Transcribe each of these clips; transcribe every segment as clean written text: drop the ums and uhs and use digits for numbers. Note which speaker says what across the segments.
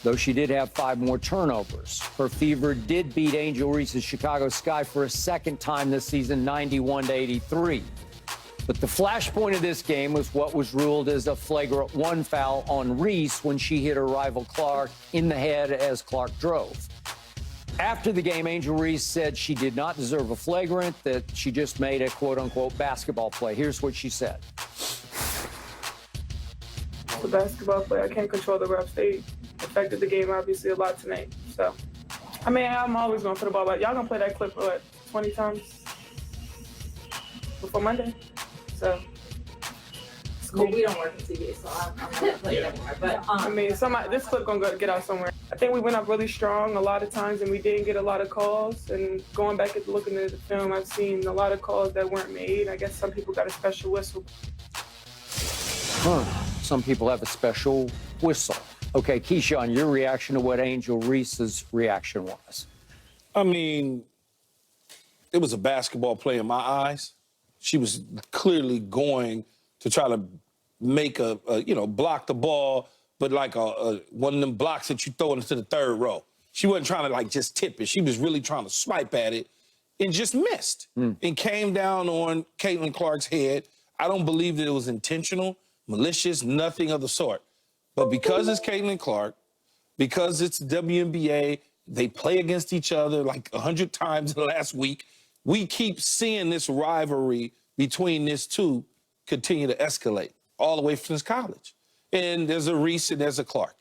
Speaker 1: though she did have 5 more turnovers. Her Fever did beat Angel Reese's Chicago Sky for a second time this season, 91-83. But the flashpoint of this game was what was ruled as a flagrant 1 foul on Reese when she hit her rival Clark in the head as Clark drove. After the game, Angel Reese said she did not deserve a flagrant, that she just made a quote-unquote basketball play. Here's what she said.
Speaker 2: The basketball play, I can't control the refs. They affected the game, obviously, a lot tonight. So, I mean, I'm always going to put the ball back. Y'all going to play that clip, what, 20 times before Monday? So, it's cool.
Speaker 3: Well, we don't work in TV, so I'm not going to play it anymore. But,
Speaker 2: I mean, this clip going to get out somewhere. I think we went up really strong a lot of times, and we didn't get a lot of calls. And going back and looking at the film, I've seen a lot of calls that weren't made. I guess some people got a special whistle.
Speaker 1: Some people have a special whistle. Okay, Keyshawn, your reaction to what Angel Reese's reaction was?
Speaker 4: I mean, it was a basketball play in my eyes. She was clearly going to try to make block the ball, but like one of them blocks that you throw into the third row. She wasn't trying to, like, just tip it. She was really trying to swipe at it and just missed and came down on Caitlin Clark's head. I don't believe that it was intentional, malicious, nothing of the sort. But because it's Caitlin Clark, because it's WNBA, they play against each other like 100 times last week, we keep seeing this rivalry between these two continue to escalate all the way since college. And there's a Reese and there's a Clark.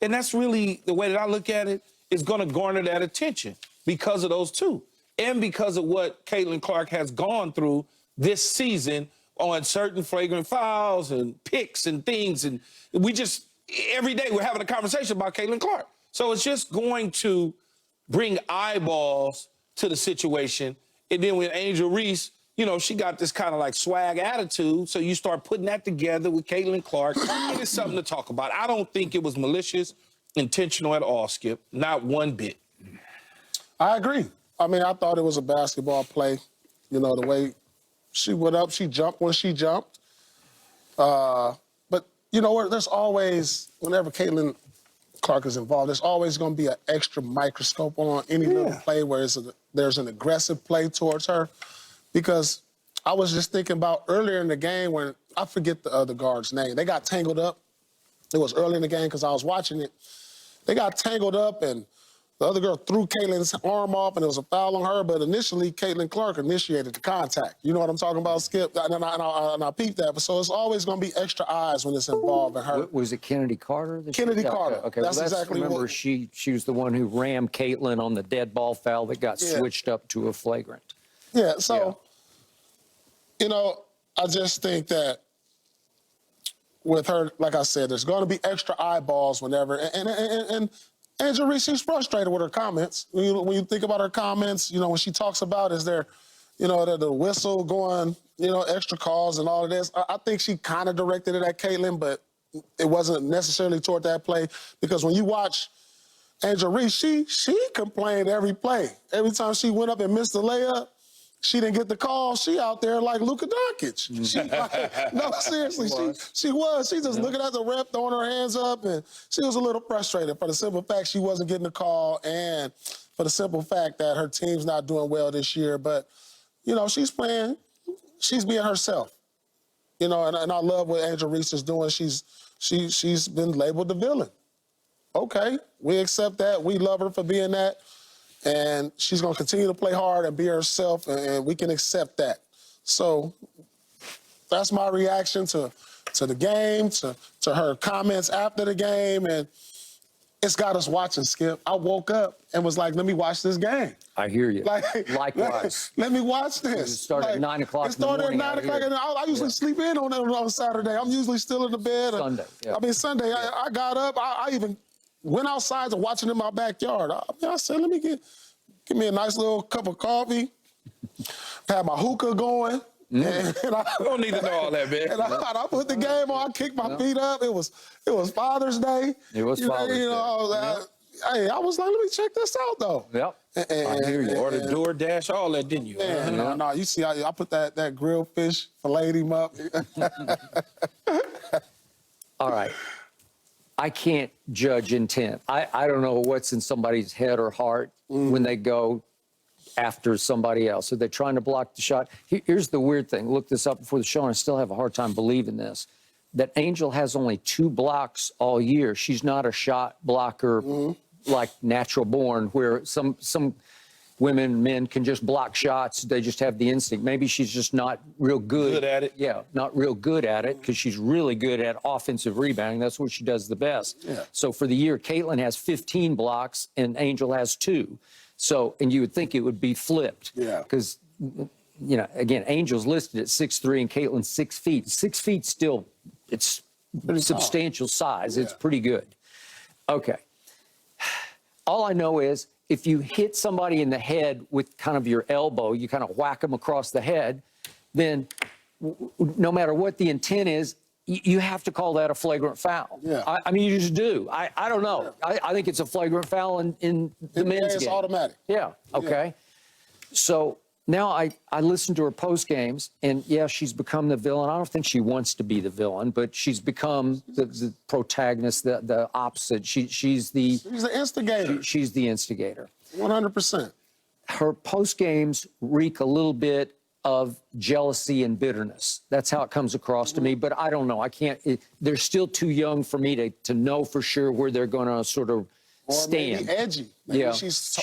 Speaker 4: And that's really the way that I look at it, is going to garner that attention because of those two. And because of what Caitlin Clark has gone through this season on certain flagrant fouls and picks and things. And we just, every day we're having a conversation about Caitlin Clark. So it's just going to bring eyeballs to the situation. And then when Angel Reese, she got this kind of like swag attitude. So you start putting that together with Caitlin Clark. And it's something to talk about. I don't think it was malicious, intentional at all, Skip. Not one bit.
Speaker 5: I agree. I mean, I thought it was a basketball play. The way she went up, she jumped when she jumped. But you know what? There's always, whenever Caitlin Clark is involved, there's always going to be an extra microscope on any little play where there's an aggressive play towards her. Because I was just thinking about earlier in the game when, I forget the other guard's name. They got tangled up. It was early in the game because I was watching it. They got tangled up and the other girl threw Caitlin's arm off and it was a foul on her, but initially Caitlin Clark initiated the contact. You know what I'm talking about, Skip? And I peeped that. So it's always going to be extra eyes when it's involved in her.
Speaker 1: Was it Kennedy Carter?
Speaker 5: Kennedy Carter.
Speaker 1: Okay,
Speaker 5: that's exactly
Speaker 1: remember
Speaker 5: what...
Speaker 1: she was the one who rammed Caitlin on the dead ball foul that got switched up to a flagrant.
Speaker 5: Yeah, so, I just think that with her, like I said, there's going to be extra eyeballs whenever. And Angel Reese, she's frustrated with her comments. When you think about her comments, when she talks about is there, the whistle going, extra calls and all of this. I think she kind of directed it at Caitlin, but it wasn't necessarily toward that play. Because when you watch Angel Reese, she complained every play. Every time she went up and missed the layup, she didn't get the call. She out there like Luka Doncic. No, seriously, she was. She just looking at the ref, throwing her hands up, and she was a little frustrated for the simple fact she wasn't getting the call and for the simple fact that her team's not doing well this year. But, she's playing. She's being herself. And I love what Angel Reese is doing. She's been labeled the villain. Okay, we accept that. We love her for being that. And she's going to continue to play hard and be herself, and we can accept that. So that's my reaction to the game, to her comments after the game, and it's got us watching, Skip. I woke up and was like, let me watch this game.
Speaker 1: I hear you. Likewise.
Speaker 5: Let me watch this.
Speaker 1: It started at 9 o'clock in the morning.
Speaker 5: It started at 9 o'clock, and I usually sleep in on Saturday. I'm usually still in the bed. Sunday, I got up. I even went outside to watch it in my backyard. I said, let me give me a nice little cup of coffee, had my hookah going. And I
Speaker 4: don't need to know all that, man.
Speaker 5: And I put the game on, I kicked my feet up. It was Father's Day.
Speaker 1: It was Father's Day.
Speaker 5: I was like, let me check this out, though.
Speaker 1: Yep.
Speaker 5: I
Speaker 4: hear you. Ordered DoorDash, all that, didn't you?
Speaker 5: No, you see, I put that grilled fish, filleted him up.
Speaker 1: All right. I can't judge intent. I don't know what's in somebody's head or heart when they go after somebody else. Are they trying to block the shot? Here's the weird thing. Look this up before the show, and I still have a hard time believing this, that Angel has only 2 blocks all year. She's not a shot blocker like natural born, where some women, men can just block shots. They just have the instinct. Maybe she's just not real good
Speaker 4: at it.
Speaker 1: Yeah, not real good at it, because she's really good at offensive rebounding. That's what she does the best.
Speaker 5: Yeah.
Speaker 1: So for the year, Caitlin has 15 blocks and Angel has 2. So, and you would think it would be flipped.
Speaker 5: Yeah.
Speaker 1: Because, you know, again, Angel's listed at 6'3" and Caitlin's 6 feet. 6 feet still, it's
Speaker 5: Pretty tall.
Speaker 1: substantial size.
Speaker 5: Yeah.
Speaker 1: It's pretty good. Okay. All I know is if you hit somebody in the head with kind of your elbow, you kind of whack them across the head, then no matter what the intent is, you have to call that a flagrant foul.
Speaker 5: Yeah.
Speaker 1: I mean, you just do. I don't know.
Speaker 5: Yeah.
Speaker 1: I think it's a flagrant foul in the men's
Speaker 5: it's
Speaker 1: game.
Speaker 5: automatic.
Speaker 1: Yeah, okay. So now I listen to her post games, and yeah, she's become the villain. I don't think she wants to be the villain, but she's become the protagonist, the opposite. She's the
Speaker 5: instigator.
Speaker 1: She's the instigator.
Speaker 5: 100%.
Speaker 1: Her post games reek a little bit of jealousy and bitterness. That's how it comes across to me, but I don't know. I can't, they're still too young for me to know for sure where they're going to sort of
Speaker 5: Or
Speaker 1: stand.
Speaker 5: maybe edgy. Maybe
Speaker 1: Yeah.
Speaker 5: she's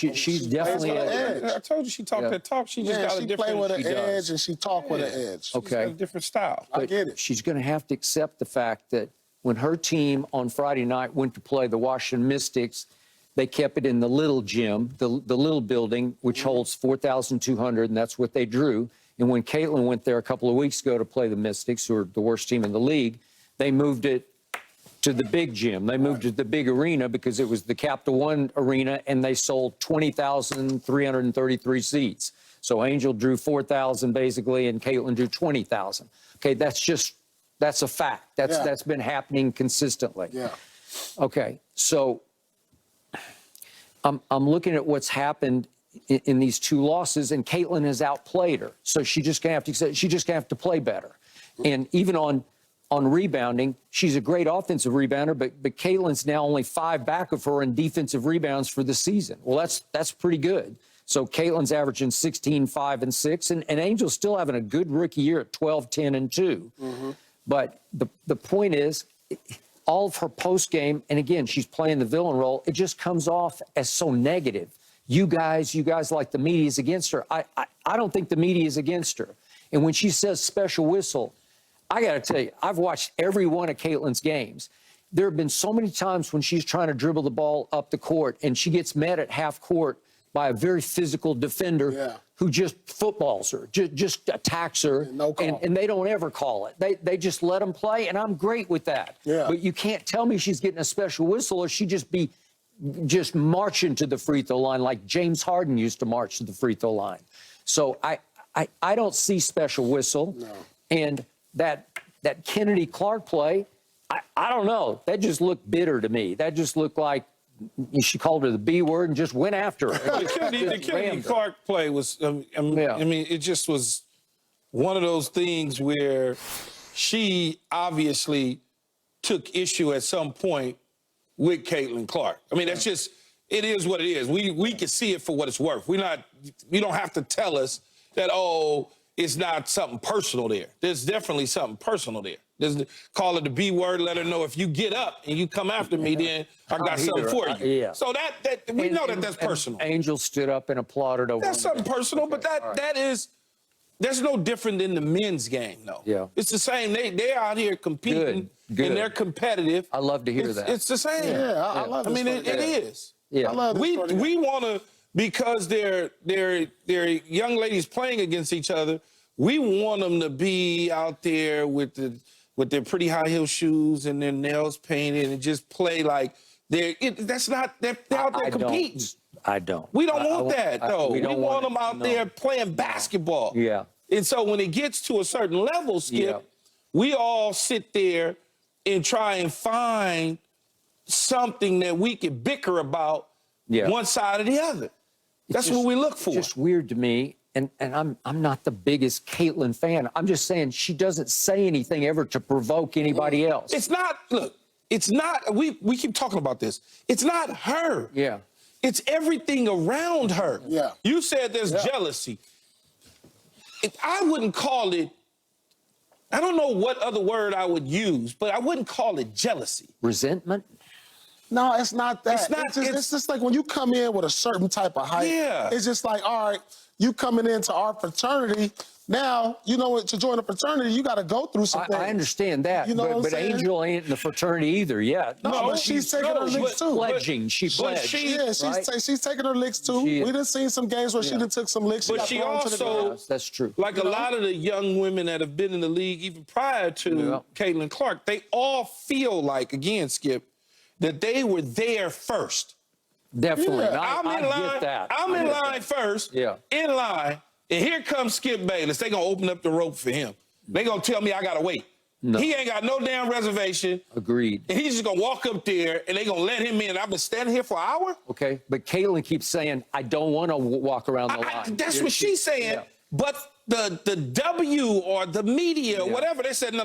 Speaker 1: definitely
Speaker 5: plays with an
Speaker 1: edgy.
Speaker 5: edge.
Speaker 4: I told you she talked that talk. She just
Speaker 5: Yeah,
Speaker 4: got a
Speaker 5: she
Speaker 4: different.
Speaker 5: play with an
Speaker 4: she does.
Speaker 5: edge and she talk with an edge.
Speaker 1: Okay.
Speaker 4: She's got a different style.
Speaker 5: I get it.
Speaker 1: She's going to have to accept the fact that when her team on Friday night went to play the Washington Mystics, they kept it in the little gym, the little building, which holds 4,200, and that's what they drew. And when Caitlin went there a couple of weeks ago to play the Mystics, who are the worst team in the league, they moved it to the big gym. They moved it to the big arena because it was the Capital One arena, and they sold 20,333 seats. So Angel drew 4,000 basically, and Caitlin drew 20,000. Okay, that's a fact. That's been happening consistently.
Speaker 5: Yeah.
Speaker 1: Okay, so I'm looking at what's happened in these 2 losses, and Caitlin has outplayed her. So she's just gonna have to play better. And even on rebounding, she's a great offensive rebounder, but Caitlin's now only 5 back of her in defensive rebounds for the season. Well, that's pretty good. So Caitlin's averaging 16, 5, and 6, and Angel's still having a good rookie year at 12, 10, and 2. But the point is, all of her post game, and again, she's playing the villain role, it just comes off as so negative. You guys like the media is against her. I don't think the media is against her. And when she says special whistle, I got to tell you, I've watched every one of Caitlin's games. There have been so many times when she's trying to dribble the ball up the court and she gets met at half court by a very physical defender who just footballs her, just attacks her, and they don't ever call it. They just let them play, and I'm great with that.
Speaker 5: Yeah.
Speaker 1: But you can't tell me she's getting a special whistle, or she'd just be marching to the free throw line like James Harden used to march to the free throw line. So I don't see special whistle.
Speaker 5: No.
Speaker 1: And that Kennedy Clark play, I don't know. That just looked bitter to me. That just looked like she called her the B word and just went after her.
Speaker 4: The Kennedy Clark play was, I mean, it just was one of those things where she obviously took issue at some point with Caitlin Clark. I mean, that's just, it is what it is. We can see it for what it's worth. You don't have to tell us that, oh, it's not something personal there. There's definitely something personal there. Call it the B word, let her know if you get up and you come after me, then I got something for you. So we know that's personal.
Speaker 1: Angel stood up and applauded over.
Speaker 4: That's something personal, but that's no different than the men's game, though.
Speaker 1: Yeah.
Speaker 4: It's the same. They're out here competing,
Speaker 1: Good.
Speaker 4: and they're competitive.
Speaker 1: I love to hear that.
Speaker 4: It's the same.
Speaker 5: Yeah, I love this.
Speaker 4: I mean, it is.
Speaker 1: Yeah.
Speaker 5: I love this.
Speaker 4: We want to, because they're young ladies playing against each other, we want them to be out there with their pretty high heel shoes and their nails painted and just play like they're out there competing.
Speaker 1: I don't.
Speaker 4: We don't want that, though. We want them out
Speaker 1: no.
Speaker 4: there playing basketball.
Speaker 1: Yeah.
Speaker 4: And so when it gets to a certain level, Skip, we all sit there and try and find something that we can bicker about one side or the other. That's what we look for.
Speaker 1: It's just weird to me. And I'm not the biggest Caitlin fan. I'm just saying she doesn't say anything ever to provoke anybody else.
Speaker 4: It's not, look, It's not, we keep talking about this. It's not her.
Speaker 1: Yeah.
Speaker 4: It's everything around her.
Speaker 5: Yeah.
Speaker 4: You said there's jealousy. I wouldn't call it, I don't know what other word I would use, but I wouldn't call it jealousy.
Speaker 1: Resentment?
Speaker 5: No, it's not that.
Speaker 4: It's not-
Speaker 5: It's just like when you come in with a certain type of height.
Speaker 4: Yeah.
Speaker 5: It's just like, all right, you coming into our fraternity. Now, you know, to join a fraternity, you got to go through some things.
Speaker 1: I understand that,
Speaker 5: You know what I'm
Speaker 1: but
Speaker 5: saying?
Speaker 1: Angel ain't in the fraternity either yet.
Speaker 5: No, but she's taking her licks too.
Speaker 1: Pledging. She
Speaker 4: but
Speaker 1: pledged.
Speaker 5: She's taking her licks too.
Speaker 1: She
Speaker 5: We
Speaker 1: is.
Speaker 5: done seen some games where she done took some licks.
Speaker 4: But
Speaker 5: got
Speaker 4: she
Speaker 5: thrown to the
Speaker 4: also-
Speaker 5: ground.
Speaker 1: Yes, that's true.
Speaker 4: Like a lot of the young women that have been in the league even prior to Caitlin Clark, they all feel like, again, Skip, that they were there first.
Speaker 1: Definitely.
Speaker 5: Yeah,
Speaker 1: I get that.
Speaker 4: I'm in line first.
Speaker 1: Yeah.
Speaker 4: In line. And here comes Skip Bayless. They gonna open up the rope for him. They gonna tell me I gotta wait.
Speaker 1: No.
Speaker 4: He ain't got no damn reservation.
Speaker 1: Agreed.
Speaker 4: And he's just gonna walk up there and they gonna let him in. I've been standing here for an hour.
Speaker 1: Okay, but Caitlin keeps saying, I don't want to walk around the line.
Speaker 4: That's what she's saying.
Speaker 1: Yeah.
Speaker 4: But the W or the media or whatever, they said, no.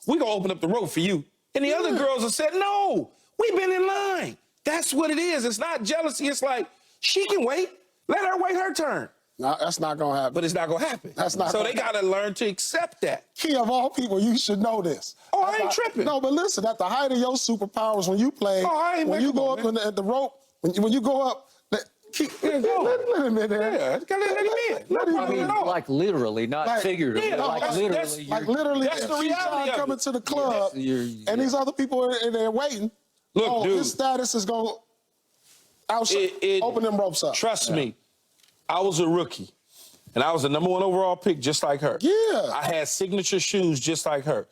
Speaker 4: We gonna open up the rope for you. And the other girls have said, no, we've been in line. That's what it is. It's not jealousy. It's like, she can wait. Let her wait her turn.
Speaker 5: No, that's not going to happen.
Speaker 4: But it's not gonna happen.
Speaker 5: That's not
Speaker 4: So
Speaker 5: gonna
Speaker 4: they gotta learn to accept that.
Speaker 5: Key of all people, you should know this.
Speaker 4: Oh, I ain't tripping.
Speaker 5: No, but listen, at the height of your superpowers, when you play,
Speaker 4: I ain't
Speaker 5: when you
Speaker 4: making
Speaker 5: go
Speaker 4: one,
Speaker 5: up
Speaker 4: man.
Speaker 5: at the rope, when you go up, let him in there.
Speaker 4: Yeah, gotta let him in. No
Speaker 5: Let him
Speaker 4: problem
Speaker 1: I mean,
Speaker 4: at all.
Speaker 1: like literally, not
Speaker 5: Like,
Speaker 1: figuratively.
Speaker 4: yeah,
Speaker 1: like
Speaker 4: that's-
Speaker 1: literally.
Speaker 4: that's-
Speaker 1: you're-
Speaker 5: Like literally,
Speaker 4: That's
Speaker 5: if
Speaker 4: the
Speaker 5: she's
Speaker 4: reality of
Speaker 5: coming
Speaker 4: it.
Speaker 5: to the club, and these other people are in there waiting.
Speaker 4: Look, dude.
Speaker 5: His status is going to open them ropes up.
Speaker 4: Trust me, I was a rookie. And I was the #1 overall pick just like her.
Speaker 5: Yeah.
Speaker 4: I had signature shoes just like her.